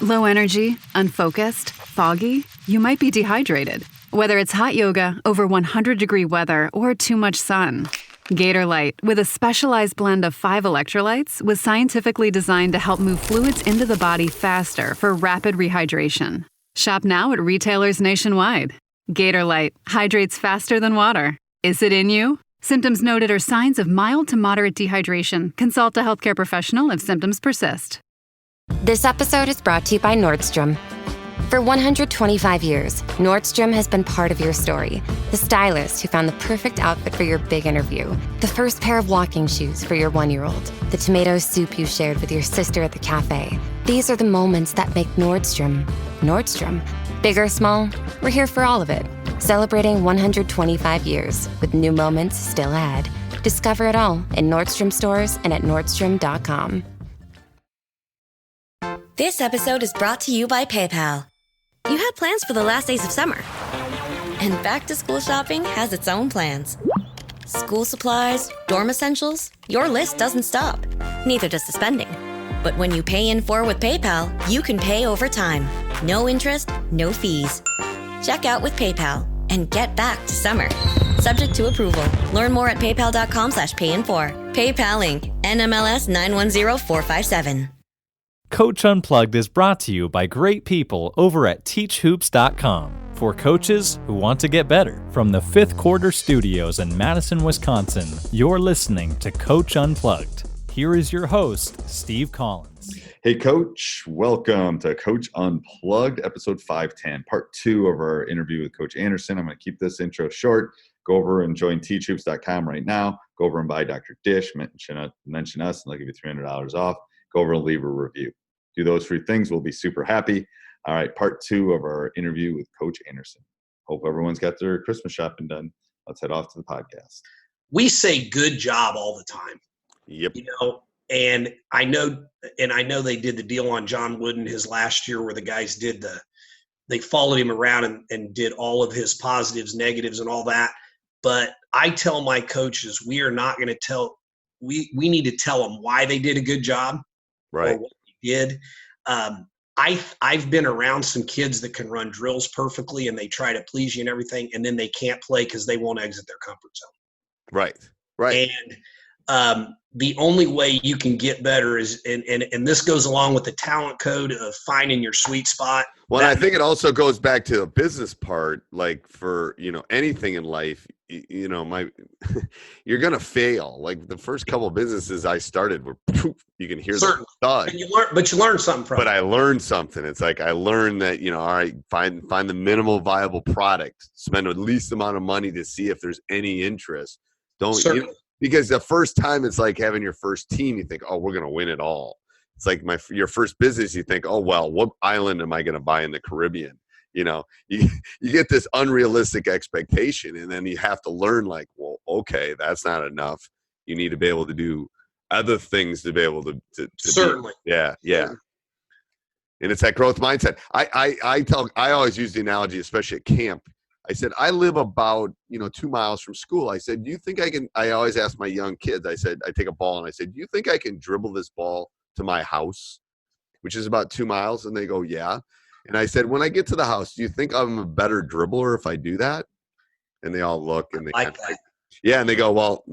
Low energy, unfocused, foggy? You might be dehydrated. Whether it's hot yoga, over 100-degree weather, or too much sun. Gatorlight, with a specialized blend of 5 electrolytes, was scientifically designed to help move fluids into the body faster for rapid rehydration. Shop now at retailers nationwide. Gatorlight hydrates faster than water. Is it in you? Symptoms noted are signs of mild to moderate dehydration. Consult a healthcare professional if symptoms persist. This episode is brought to you by Nordstrom. For 125 years, Nordstrom has been part of your story. The stylist who found the perfect outfit for your big interview. The first pair of walking shoes for your 1-year-old. The tomato soup you shared with your sister at the cafe. These are the moments that make Nordstrom, Nordstrom. Big or small, we're here for all of it. Celebrating 125 years with new moments still ahead. Discover it all in Nordstrom stores and at Nordstrom.com. This episode is brought to you by PayPal. You had plans for the last days of summer. And back-to-school shopping has its own plans. School supplies, dorm essentials, your list doesn't stop. Neither does the spending. But when you pay in full with PayPal, you can pay over time. No interest, no fees. Check out with PayPal and get back to summer. Subject to approval. Learn more at paypal.com/payinfor. PayPal Inc. NMLS 910457. Coach Unplugged is brought to you by great people over at teachhoops.com for coaches who want to get better. From the Fifth Quarter Studios in Madison, Wisconsin, you're listening to Coach Unplugged. Here is your host, Steve Collins. Hey, Coach. Welcome to Coach Unplugged, episode 510, part 2 of our interview with Coach Anderson. I'm going to keep this intro short. Go over and join teachhoops.com right now. Go over and buy Dr. Dish. Mention us, and they'll give you $300 off. Go over and leave a review. Do those 3 things. We'll be super happy. All right, part 2 of our interview with Coach Anderson. Hope everyone's got their Christmas shopping done. Let's head off to the podcast. We say good job all the time. Yep. And I know they did the deal on John Wooden his last year where the guys they followed him around and did all of his positives, negatives, and all that. But I tell my coaches, we are not going to we need to tell them why they did a good job. Right. Or what they did. I've been around some kids that can run drills perfectly and they try to please you and everything, and then they can't play because they won't exit their comfort zone. Right. And the only way you can get better is, and this goes along with the talent code of finding your sweet spot. Well, I think it also goes back to the business part, like for, anything in life, you're going to fail. Like the first couple of businesses I started were, you can hear the thud. But you learn something from it. But I learned something. It's like I learned that, all right, find the minimal viable product, spend the least amount of money to see if there's any interest. Because the first time it's like having your first team, you think, oh, we're going to win it all. It's like your first business, you think, oh, well, what island am I going to buy in the Caribbean? You get this unrealistic expectation, and then you have to learn like, well, okay, that's not enough. You need to be able to do other things to be able to certainly. Yeah. And it's that growth mindset. I always use the analogy, especially at camp. I said, I live about, 2 miles from school. I said, do you think I always ask my young kids, I said, I take a ball and I said, do you think I can dribble this ball to my house, which is about 2 miles? And they go, yeah. And I said, when I get to the house, do you think I'm a better dribbler if I do that? And they all look and they yeah. And they go, well,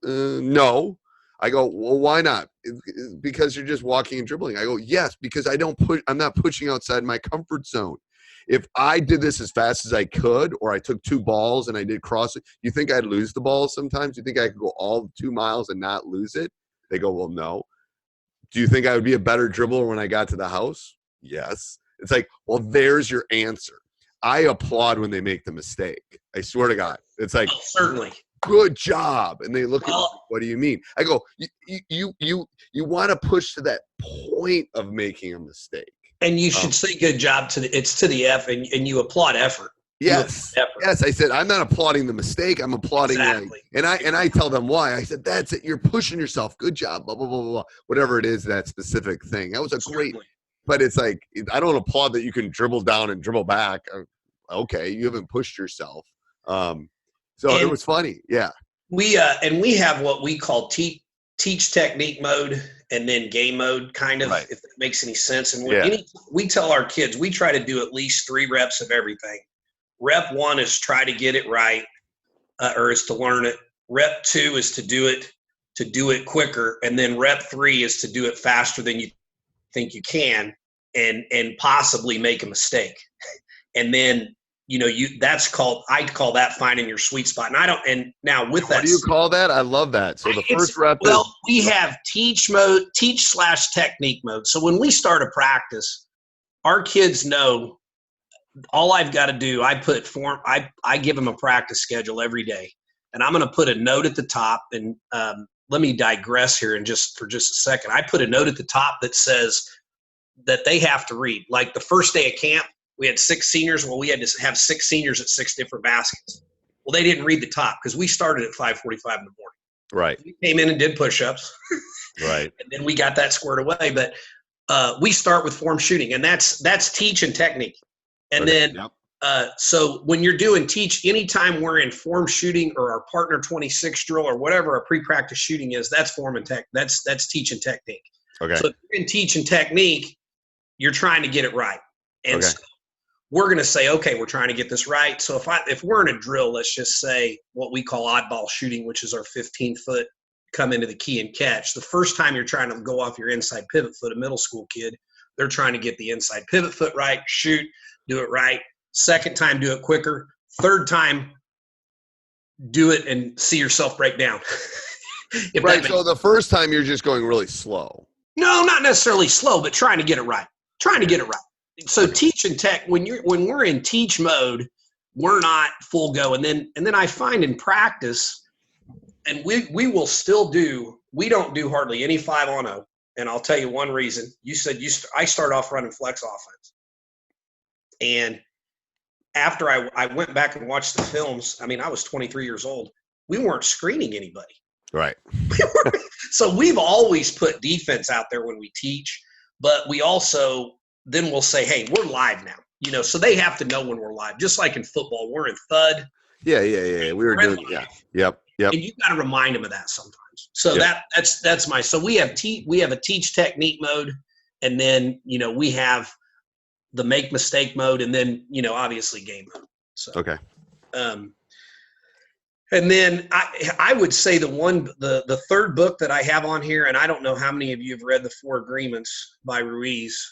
no. I go, well, why not? Because you're just walking and dribbling. I go, yes, because I'm not pushing outside my comfort zone. If I did this as fast as I could, or I took 2 balls and I did cross it, you think I'd lose the ball sometimes? You think I could go all 2 miles and not lose it? They go, well, no. Do you think I would be a better dribbler when I got to the house? Yes. It's like, well, there's your answer. I applaud when they make the mistake. I swear to God. It's like, certainly. Good job. And they look at me, what do you mean? I go, you want to push to that point of making a mistake. And you should say good job to the F, and you applaud effort. Yes. Yes. I said, I'm not applauding the mistake. I'm applauding exactly. And I tell them why. I said, that's it. You're pushing yourself. Good job. Blah, blah, blah, blah, blah. Whatever it is, that specific thing. That was a great, but it's like, I don't applaud that you can dribble down and dribble back. Okay. You haven't pushed yourself. It was funny. Yeah. We have what we call teach technique mode and then game mode, kind of, Right. if that makes any sense. And Yeah. we tell our kids, we try to do at least 3 reps of everything. Rep 1 is try to get it right, or is to learn it. Rep 2 is to do it quicker. And then rep 3 is to do it faster than you think you can, and possibly make a mistake. And then, I call that finding your sweet spot. And now with that, What do you call that? I love that. So the first rep is, we have teach / technique mode. So when we start a practice, our kids know all I've got to do. I give them a practice schedule every day, and I'm going to put a note at the top. And let me digress here for just a second. I put a note at the top that says that they have to read. Like the first day of camp, we had 6 seniors. Well, we had to have 6 seniors at 6 different baskets. Well, they didn't read the top because we started at 5:45 in the morning. right. We came in and did push-ups. Right. And then we got that squared away. But we start with form shooting, and that's teach and technique. And Okay. then so when you're doing teach, anytime we're in form shooting or our partner 26 drill or whatever our pre-practice shooting is, that's form and tech. That's teach and technique. Okay. So if you're in teach and technique, you're trying to get it right. And Okay. so we're going to say, okay, we're trying to get this right. So if we're in a drill, let's just say what we call oddball shooting, which is our 15-foot come into the key and catch. The first time you're trying to go off your inside pivot foot, a middle school kid, they're trying to get the inside pivot foot right, shoot, do it right. Second time, do it quicker. Third time, do it and see yourself break down. Right. So the first time you're just going really slow. No, not necessarily slow, but trying to get it right. So teach and tech, when we're in teach mode, we're not full go. And then I find in practice, and we will still we don't do hardly any 5-on-0. And I'll tell you one reason. You said I start off running flex offense. And after I went back and watched the films, I mean, I was 23 years old. We weren't screening anybody. Right. So we've always put defense out there when we teach, but we also then we'll say, hey, we're live now. So they have to know when we're live. Just like in football, we're in thud. Yeah. We were doing, yeah. Yep. And you got to remind them of that sometimes. So that's my. So we have a teach technique mode, and then we have the make mistake mode, and then obviously game mode. So Okay. And then I would say the third book that I have on here, and I don't know how many of you have read The 4 Agreements by Ruiz,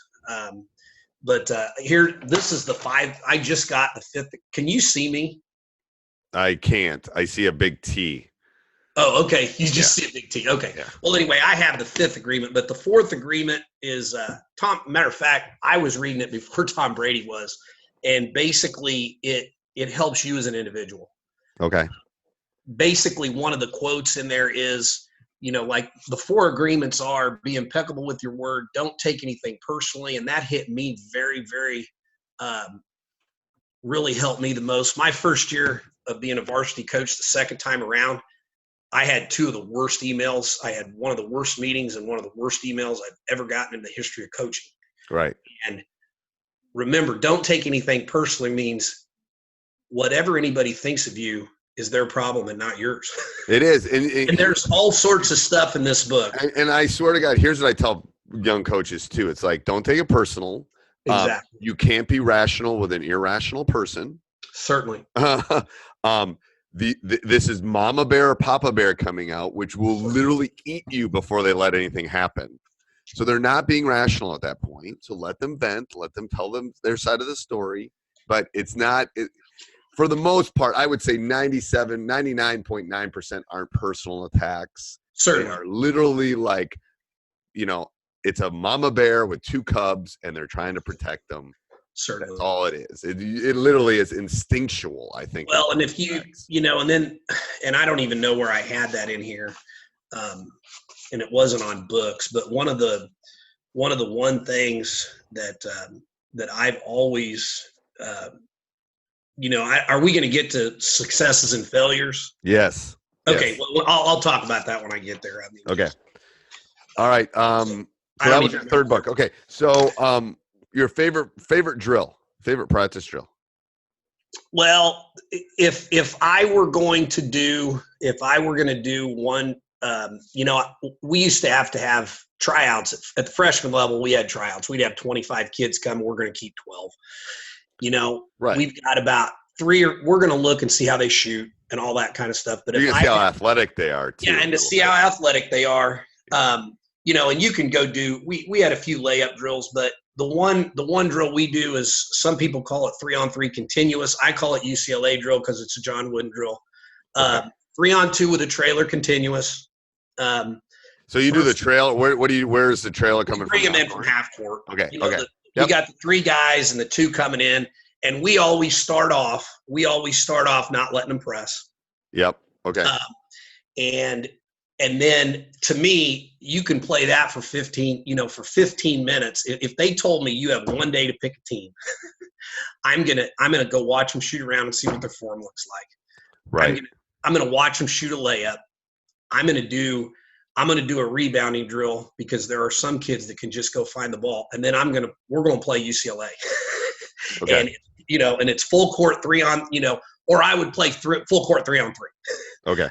but here, this is the 5. I just got the 5th. Can you see me? I can't. I see a big T. Oh, okay. You just see a big T. Okay. Yeah. Well, anyway, I have the 5th agreement, but the 4th agreement is matter of fact, I was reading it before Tom Brady was, and basically it helps you as an individual. Okay. Basically, one of the quotes in there is, like the 4 agreements are: be impeccable with your word, don't take anything personally. And that hit me very, very, really helped me the most. My first year of being a varsity coach, the second time around, I had 2 of the worst emails. I had one of the worst meetings and one of the worst emails I've ever gotten in the history of coaching. Right. And remember, don't take anything personally means whatever anybody thinks of you is their problem and not yours. It is. And there's all sorts of stuff in this book. And I swear to God, here's what I tell young coaches too. It's like, don't take it personal. Exactly. You can't be rational with an irrational person. Certainly. This is Mama Bear or Papa Bear coming out, which will literally eat you before they let anything happen. So they're not being rational at that point. So let them vent, let them tell them their side of the story. But it's not, for the most part, I would say 99.9% aren't personal attacks. Certainly. They are literally like, it's a mama bear with 2 cubs and they're trying to protect them. Certainly. That's all it is. It literally is instinctual, I think. Well, and if and I don't even know where I had that in here. And it wasn't on books, but one of the things that I've always, are we going to get to successes and failures? Yes. Okay. Yes. Well, I'll talk about that when I get there. Okay. All right. So that was your third book. Okay. So, your favorite drill, favorite practice drill. Well, if I were going to do one, we used to have tryouts at the freshman level. We had tryouts. We'd have 25 kids come. We're going to keep 12. Right. We've got about 3, or we're going to look and see how they shoot and all that kind of stuff. But you can see how athletic they are too. Yeah, and to see how athletic they are. And you can go do. We had a few layup drills, but the one drill we do is, some people call it 3-on-3 continuous. I call it UCLA drill because it's a John Wooden drill. 3-on-2 with a trailer continuous. So you do the trail. Where is the trailer coming from? Bring them in from half court. Okay. You got the 3 guys and the 2 coming in, and we always start off not letting them press. Yep. Okay. And then, to me, you can play that for 15 minutes. If they told me you have 1 day to pick a team, I'm gonna go watch them shoot around and see what their form looks like. Right. I'm gonna watch them shoot a layup. I'm gonna do a rebounding drill, because there are some kids that can just go find the ball, and then we're gonna play UCLA. Okay. And and it's full court 3-on, or I would play full court 3-on-3. Okay.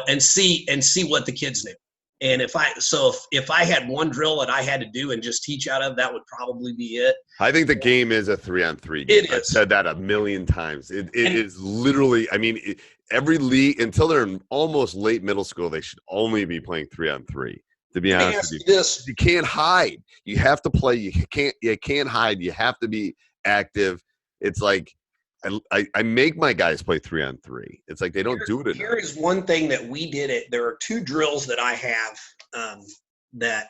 And see what the kids knew. And if I had one drill that I had to do and just teach out of, that would probably be it. I think the game is a 3-on-3 game. I've said that a million times. It is literally, every league, until they're in almost late middle school, they should only be playing 3-on-3. To be honest with you, you can't hide. You have to play. You can't hide. You have to be active. It's like, I make my guys play 3-on-3. It's like they don't do it enough. Here is one thing that we did. There are 2 drills that I have that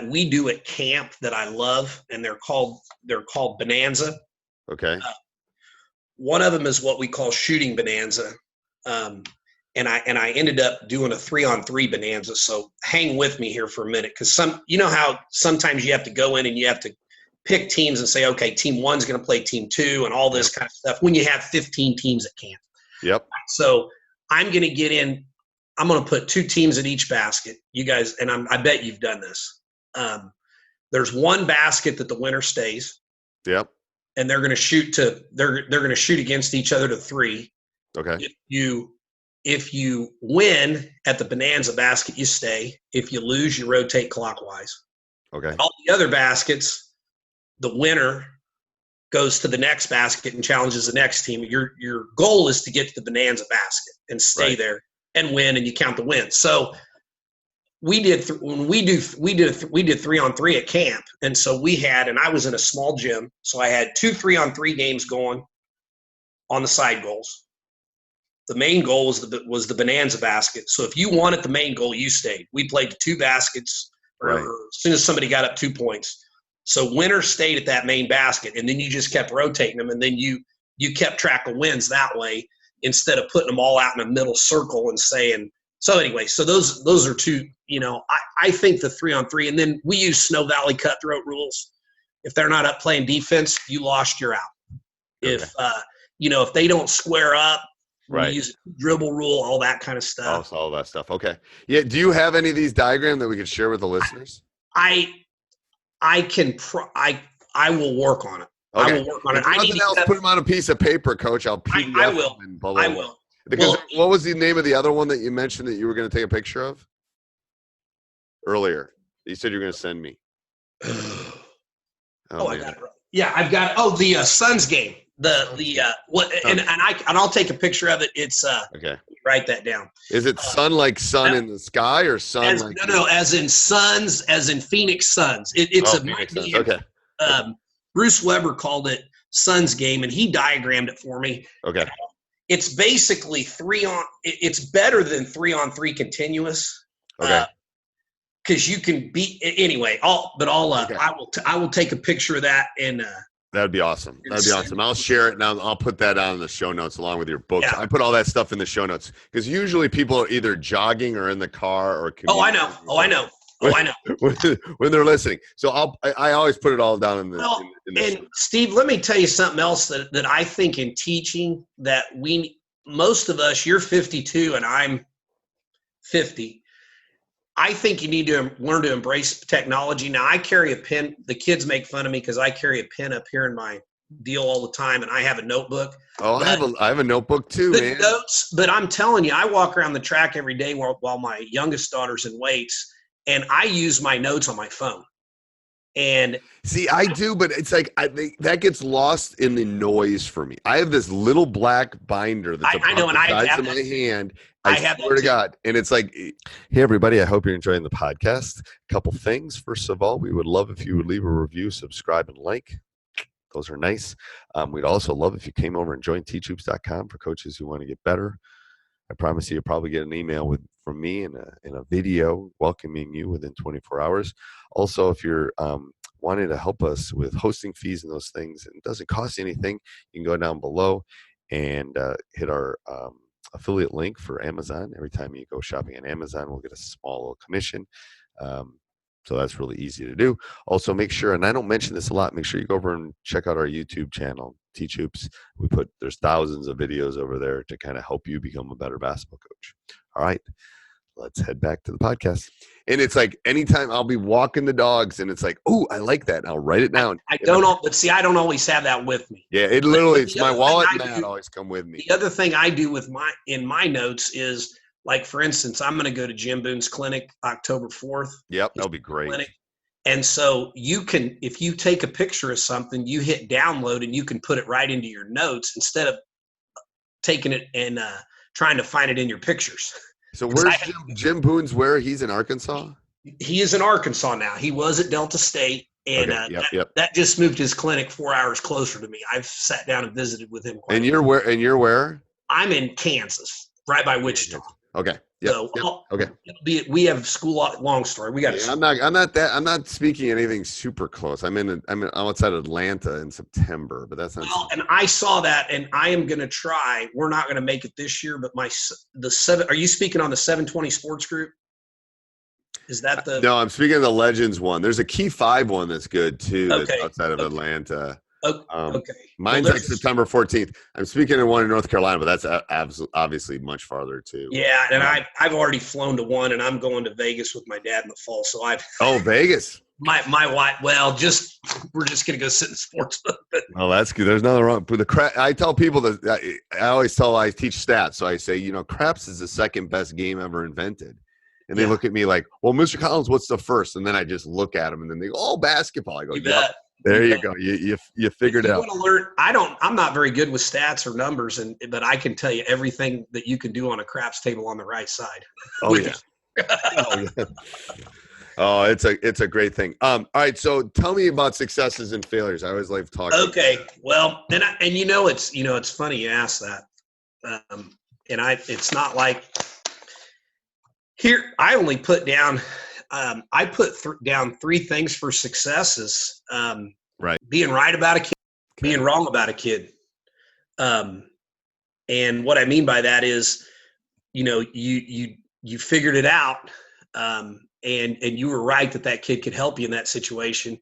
we do at camp that I love, and they're called Bonanza. Okay. One of them is what we call shooting Bonanza, and I ended up doing a 3-on-3 Bonanza. So hang with me here for a minute, because how sometimes you have to go in and you have to pick teams and say, okay, team 1's going to play team 2 and all this kind of stuff when you have 15 teams at camp. Yep. So I'm going to get in. I'm going to put 2 teams at each basket. You guys, and I bet you've done this. There's one basket that the winner stays. Yep. And they're going to shoot they're going to shoot against each other to 3. Okay. If you win at the Bonanza basket, you stay. If you lose, you rotate clockwise. Okay. All the other baskets, the winner goes to the next basket and challenges the next team. Your goal is to get to the Bonanza basket and stay there and win, and you count the wins. So we did 3-on-3 at camp, and so and I was in a small gym, so I had 2 3-on-3 games going on the side goals. The main goal was the Bonanza basket. So if you won at the main goal, you stayed. We played 2 baskets, or as soon as somebody got up 2 points. So winner stayed at that main basket, and then you just kept rotating them, and then you kept track of wins that way, instead of putting them all out in a middle circle and saying. So anyway, so those are 2. I think the 3-on-3, and then we use Snow Valley cutthroat rules. If they're not up playing defense, you lost, you're out. Okay. If they don't square up, we use a dribble rule, all that kind of stuff. All that stuff. Okay. Yeah. Do you have any of these diagrams that we could share with the listeners? I will work on it. Okay. I will work on it. Nothing else, put them on a piece of paper, Coach. I'll PDF I will. them. Blah, blah, I blah. will. Because what was the name of the other one that you mentioned that you were going to take a picture of earlier? You said you were going to send me. I got it. Yeah, I've got it. Oh, the Suns game. And I'll take a picture of it. It's okay. Write that down. Is it sun like sun in the sky, or sun as in Suns, as in Phoenix Suns? It's Phoenix Suns. Okay. Bruce Weber called it Suns game, and he diagrammed it for me. Okay. It's basically it's better than 3-on-3 continuous. Okay. Because you can beat anyway. I will take a picture of that and. That'd be awesome. That'd be awesome. I'll share it and I'll put that on in the show notes along with your books. Yeah. I put all that stuff in the show notes because usually people are either jogging or in the car or. I know. When they're listening, so I always put it all down in the. And Steve, let me tell you something else that I think in teaching that most of us, you're 52 and I'm 50. I think you need to learn to embrace technology. Now, I carry a pen. The kids make fun of me because I carry a pen up here in my deal all the time, and I have a notebook. Oh, I have a notebook too, man. Notes, but I'm telling you, I walk around the track every day while my youngest daughter's in weights, and I use my notes on my phone. And see, I do, but it's like that gets lost in the noise for me. I have this little black binder that's I know, about and the I size have of my that. hand. I I have swear that to too. God. And it's like, hey, everybody, I hope you're enjoying the podcast. A couple things. First of all, we would love if you would leave a review, subscribe, and like. Those are nice. We'd also love if you came over and joined teachhoops.com for coaches who want to get better. I promise you'll probably get an email from me and a video welcoming you within 24 hours. Also, if you're wanting to help us with hosting fees and those things, and it doesn't cost you anything, you can go down below and hit our affiliate link for Amazon. Every time you go shopping on Amazon, we'll get a small little commission. So that's really easy to do. Also, make sure, and I don't mention this a lot, make sure you go over and check out our YouTube channel, Teach Hoops. There's thousands of videos over there to kind of help you become a better basketball coach. All right, let's head back to the podcast. And it's like anytime I'll be walking the dogs and it's like, oh, I like that. And I'll write it down. I don't always have that with me. Yeah, it's my wallet and that always come with me. The other thing I do in my notes is, like, for instance, I'm going to go to Jim Boone's clinic October 4th. Yep, that'll be great. Clinic. And so you can, if you take a picture of something, you hit download and you can put it right into your notes instead of taking it and trying to find it in your pictures. So where's Jim Boone's? Where? He's in Arkansas? He is in Arkansas now. He was at Delta State. And that just moved his clinic 4 hours closer to me. I've sat down and visited with him. And you're where? I'm in Kansas, right by Wichita. Okay. Yep. Okay. We have school. Long story. We got. Yeah, I'm not speaking anything super close. I'm outside Atlanta in September, but that's not. Well, and I saw that, and I am going to try. We're not going to make it this year, but Are you speaking on the 720 Sports Group? Is that the? No, I'm speaking of the Legends one. There's a Key 5 one that's good too. Okay. That's outside of Atlanta. Okay. Mine's like September 14th. I'm speaking of one in North Carolina, but that's obviously much farther too. Yeah, and I've already flown to one, and I'm going to Vegas with my dad in the fall. So Vegas. My wife. Well, we're just gonna go sit in the sports book. Well, that's good. There's nothing wrong. But I tell people that I teach stats, so I say, craps is the second best game ever invented. And they look at me like, well, Mr. Collins, what's the first? And then I just look at them, and then they go, oh, basketball. I go, yep. There you go. You figured it out. Want to learn? I'm not very good with stats or numbers, but I can tell you everything that you can do on a craps table on the right side. Oh yeah. Oh, it's a great thing. All right. So tell me about successes and failures. I always like talking. Okay. Well, it's funny you ask that. It's not like here. I only put down. I put down 3 things for successes. Right. Being right about a kid, being wrong about a kid. And what I mean by that is, you figured it out. And you were right that kid could help you in that situation.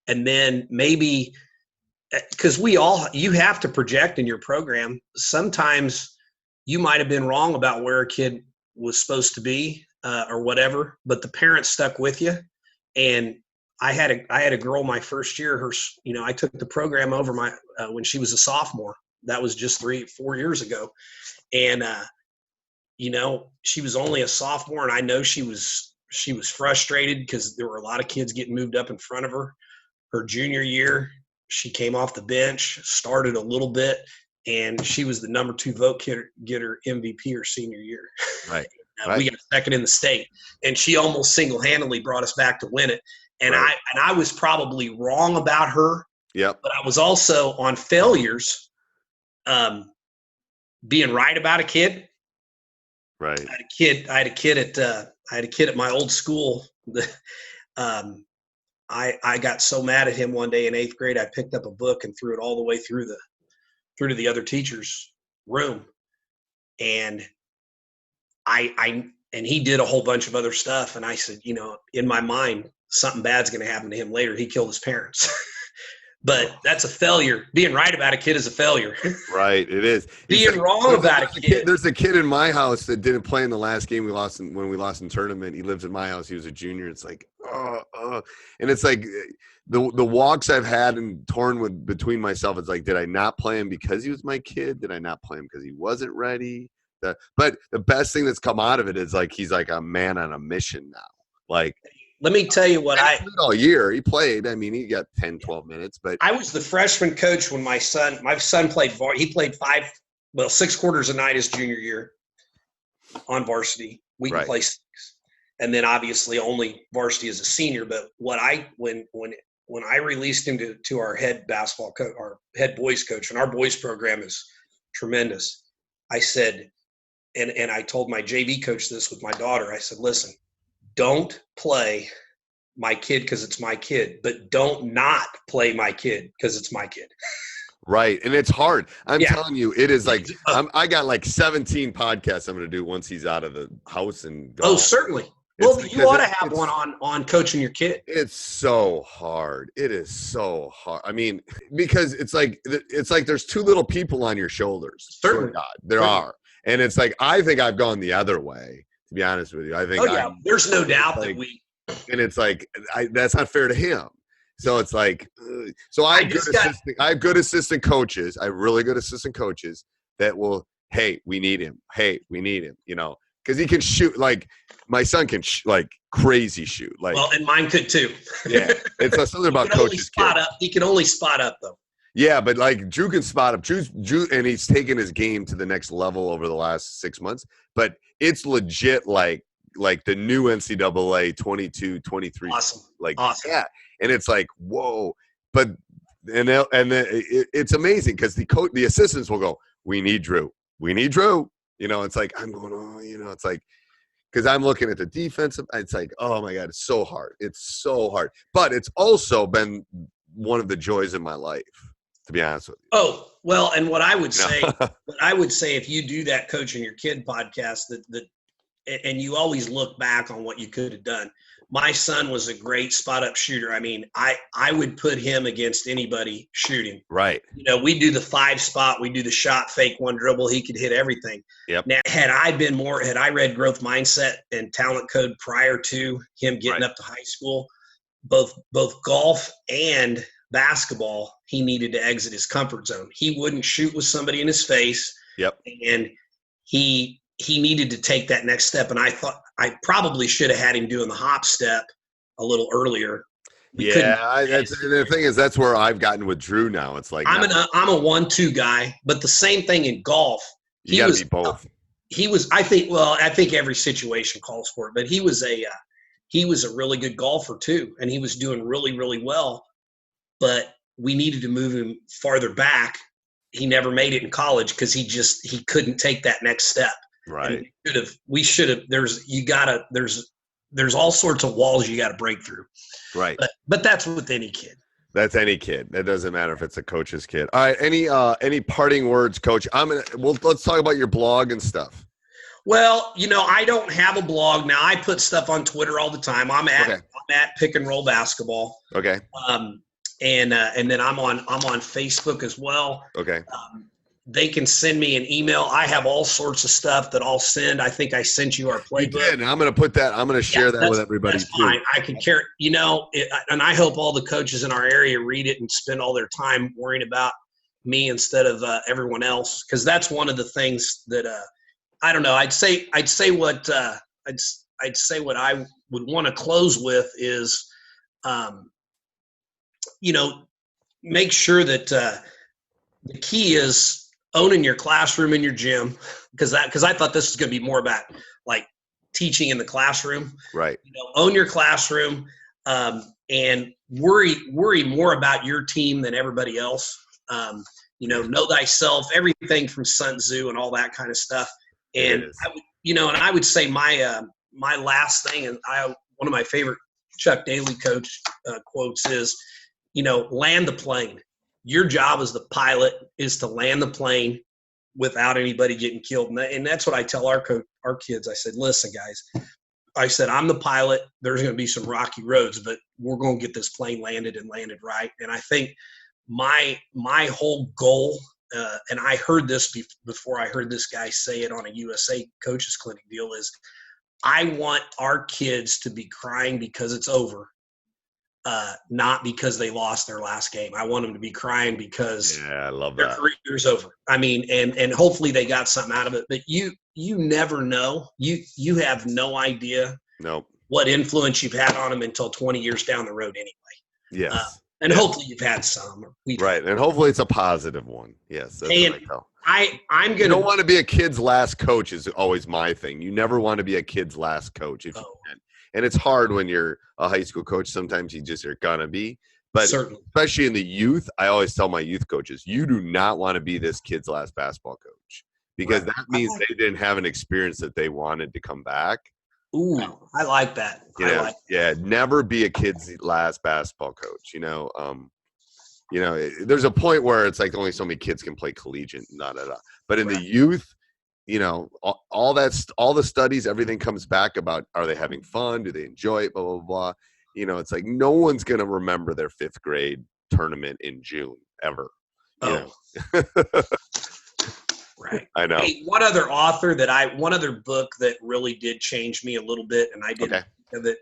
And then maybe, because you have to project in your program. Sometimes you might've been wrong about where a kid was supposed to be. Or whatever, but the parents stuck with you. And I had a girl my first year. I took the program over when she was a sophomore. That was just 3-4 years ago. And she was only a sophomore, and I know she was frustrated because there were a lot of kids getting moved up in front of her. Her junior year, she came off the bench, started a little bit, and she was the number 2 vote getter MVP her senior year. Right. Right. We got second in the state, and she almost single-handedly brought us back to win it. And I was probably wrong about her. Yep. But I was also on failures, being right about a kid. Right. I had a kid at my old school. I got so mad at him one day in 8th grade. I picked up a book and threw it all the way through to the other teacher's room, and and he did a whole bunch of other stuff. And I said, in my mind, something bad's going to happen to him later. He killed his parents. But that's a failure. Being right about a kid is a failure. Right. It is. Being wrong about a kid. There's a kid in my house that didn't play in the last game when we lost in tournament. He lives in my house. He was a junior. It's like, and it's like the walks I've had and torn between myself. It's like, did I not play him because he was my kid? Did I not play him because he wasn't ready? But the best thing that's come out of it is like he's like a man on a mission now. Like let me tell you what all year he played. I mean, he got 10, 12 minutes, but I was the freshman coach when my son played. He played 6 quarters a night his junior year on varsity. We could play 6, and then obviously only varsity as a senior. But when I released him to our head basketball coach, our head boys coach, and our boys program is tremendous, I said, and I told my JV coach this with my daughter. I said, listen, don't play my kid because it's my kid, but don't not play my kid because it's my kid. Right. And it's hard. I'm telling you, it is like, I got like 17 podcasts I'm going to do once he's out of the house and go. Oh, certainly. Well, you ought to have one on coaching your kid. It's so hard. It is so hard. I mean, because it's like there's too little people on your shoulders. Certainly. God, there are. And it's like, I think I've gone the other way, to be honest with you. I think there's no doubt that and it's like, that's not fair to him. So it's like, I have good assistant coaches. I have really good assistant coaches that will, hey, we need him. Hey, we need him, because he can shoot. Like my son can like crazy shoot. Like, well, and mine could too. Yeah. It's something about coaches. He can only spot up though. Yeah, but like Drew can spot up. Drew, and he's taken his game to the next level over the last 6 months. But it's legit like the new NCAA 22, 23. Awesome. Awesome. Yeah. And it's like, whoa. But it's amazing because the assistants will go, we need Drew. We need Drew. It's like, I'm going, it's like, because I'm looking at the defensive. It's like, oh my God, it's so hard. It's so hard. But it's also been one of the joys in my life, to be honest with you. Oh, well, and what I would say, if you do that coaching your kid podcast, and you always look back on what you could have done. My son was a great spot up shooter. I mean, I would put him against anybody shooting. Right. We do the 5 spot, we do the shot, fake, 1 dribble. He could hit everything. Yep. Now, had I read growth mindset and talent code prior to him getting up to high school, both golf and basketball, he needed to exit his comfort zone. He wouldn't shoot with somebody in his face. Yep. And he needed to take that next step. And I thought I probably should have had him doing the hop step a little earlier. The thing is, that's where I've gotten with Drew now. It's like, I'm a 1-2 guy, but the same thing in golf. You got to be both. He was, I think every situation calls for it, but he was a really good golfer too. And he was doing really, really well, but we needed to move him farther back. He never made it in college because he couldn't take that next step. Right. We should have. There's all sorts of walls you got to break through. Right. But that's with any kid. That's any kid. That doesn't matter if it's a coach's kid. All right. Any parting words, Coach? Let's talk about your blog and stuff. Well, I don't have a blog now. I put stuff on Twitter all the time. I'm at Pick and Roll Basketball. Okay. And then I'm on Facebook as well. Okay. They can send me an email. I have all sorts of stuff that I'll send. I think I sent you our playbook. You did. I'm going to put that. I'm going to share that with everybody. That's fine. I can carry. And I hope all the coaches in our area read it and spend all their time worrying about me instead of everyone else. Because that's one of the things that I don't know. I'd say what I would want to close with is, make sure that the key is owning your classroom and your gym, because I thought this was going to be more about like teaching in the classroom. Right. Own your classroom and worry more about your team than everybody else. Know thyself, everything from Sun Tzu and all that kind of stuff. And I would say my last thing, and one of my favorite Chuck Daly coach quotes is, land the plane. Your job as the pilot is to land the plane without anybody getting killed. And that's what I tell our kids. I said, listen, guys, I said, I'm the pilot. There's going to be some rocky roads, but we're going to get this plane landed right. And I think my whole goal, and I heard this before I heard this guy say it on a USA Coaches Clinic deal, is I want our kids to be crying because it's over. Not because they lost their last game. I want them to be crying because I love their career's over. I mean, and hopefully they got something out of it. But you never know. You have no idea. Nope. what influence you've had on them until 20 years down the road anyway. Yes. And hopefully you've had some. Right. And hopefully it's a positive one. Yes. That's what I tell. I'm going to. You don't want to be a kid's last coach is always my thing. You never want to be a kid's last coach if you can. And it's hard when you're a high school coach. Sometimes you just are going to be. But certainly, especially in the youth, I always tell my youth coaches, you do not want to be this kid's last basketball coach because that means they didn't have an experience that they wanted to come back. Ooh, I like that. Never be a kid's last basketball coach. There's a point where it's like only so many kids can play collegiate, but in the youth, all the studies, everything comes back about, are they having fun? Do they enjoy it? Blah, blah, blah. It's like no one's going to remember their 5th grade tournament in June ever. Right. I know. Hey, one other book that really did change me a little bit, and I didn't think of it.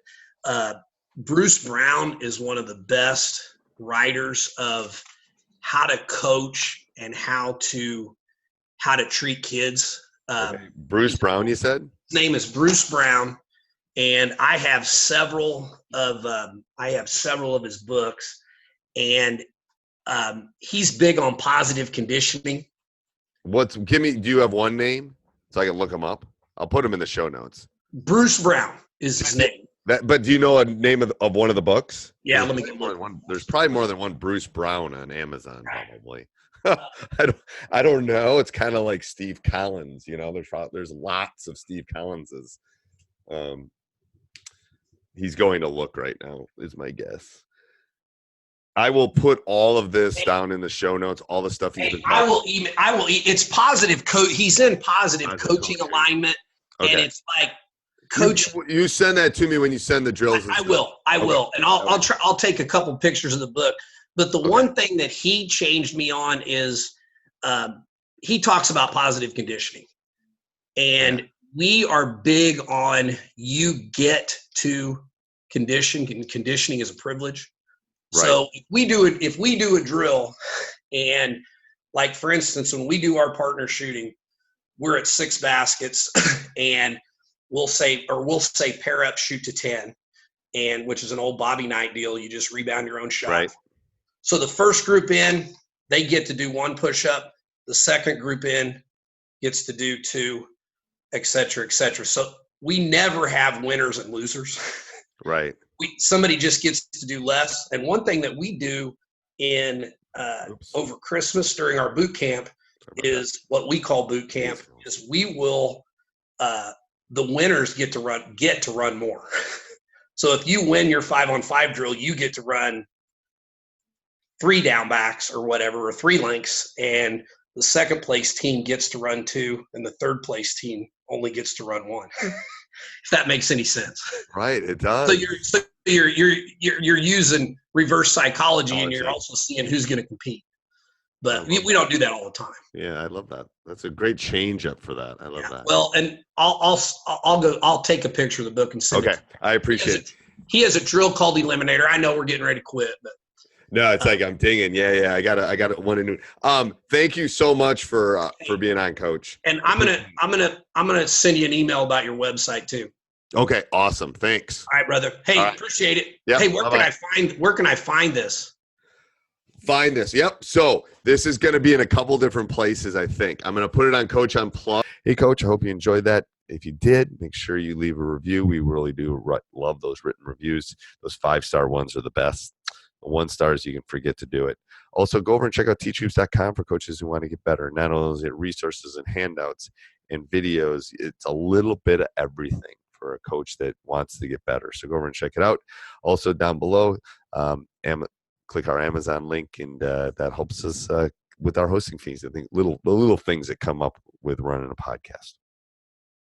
Bruce Brown is one of the best writers of how to coach and how to treat kids. Bruce Brown, you said? His name is Bruce Brown, and I have several of his books, and he's big on positive conditioning. Do you have one name so I can look him up? I'll put him in the show notes. Bruce Brown is his name. But do you know a name of one of the books? Yeah, let me get one. There's probably more than one Bruce Brown on Amazon, probably. I don't know. It's kind of like Steve Collins. There's lots of Steve Collinses. He's going to look right now, is my guess. I will put all of this down in the show notes. All the stuff he's been talking. I will. It's positive. He's in positive coaching alignment, and it's like coach. You send that to me when you send the drills. I will, and I'll take a couple pictures of the book. But the one thing that he changed me on is he talks about positive conditioning, and we are big on you get to condition, and conditioning is a privilege. Right. So if we do a drill, and like for instance, when we do our partner shooting, we're at 6 baskets, and we'll say pair up, shoot to 10, and which is an old Bobby Knight deal. You just rebound your own shot. Right. So the first group in, they get to do 1 push-up. The second group in gets to do 2, et cetera, et cetera. So we never have winners and losers. Right. Somebody just gets to do less. And one thing that we do in over Christmas during our boot camp is what we call boot camp. Is we will the winners get to run more. So if you win your 5-on-5 drill, you get to run 3 down backs or whatever, or 3 links, and the second place team gets to run 2, and the third place team only gets to run 1. If that makes any sense. Right, it does. So you're using reverse psychology, and you're also seeing who's going to compete. But we don't do that all the time. Yeah, I love that. That's a great change up for that. I love that. Well, and I'll take a picture of the book and send it. Okay, I appreciate it. He has a drill called Eliminator. I know we're getting ready to quit, but no, it's like I'm dinging. Yeah. I got it 1 to noon. Thank you so much for being on, Coach. And I'm gonna send you an email about your website too. Okay, awesome. Thanks. All right, brother. Hey, appreciate it. Yep, hey, where can I find this? Find this. Yep. So this is going to be in a couple different places, I think. I'm going to put it on Coach Unplugged. Hey, Coach, I hope you enjoyed that. If you did, make sure you leave a review. We really do love those written reviews. Those 5-star ones are the best. The 1 stars, you can forget to do it. Also, go over and check out teachhoops.com for coaches who want to get better. Not only is it resources and handouts and videos, it's a little bit of everything for a coach that wants to get better. So go over and check it out. Also, down below, click our Amazon link, and that helps us with our hosting fees. I think the little things that come up with running a podcast.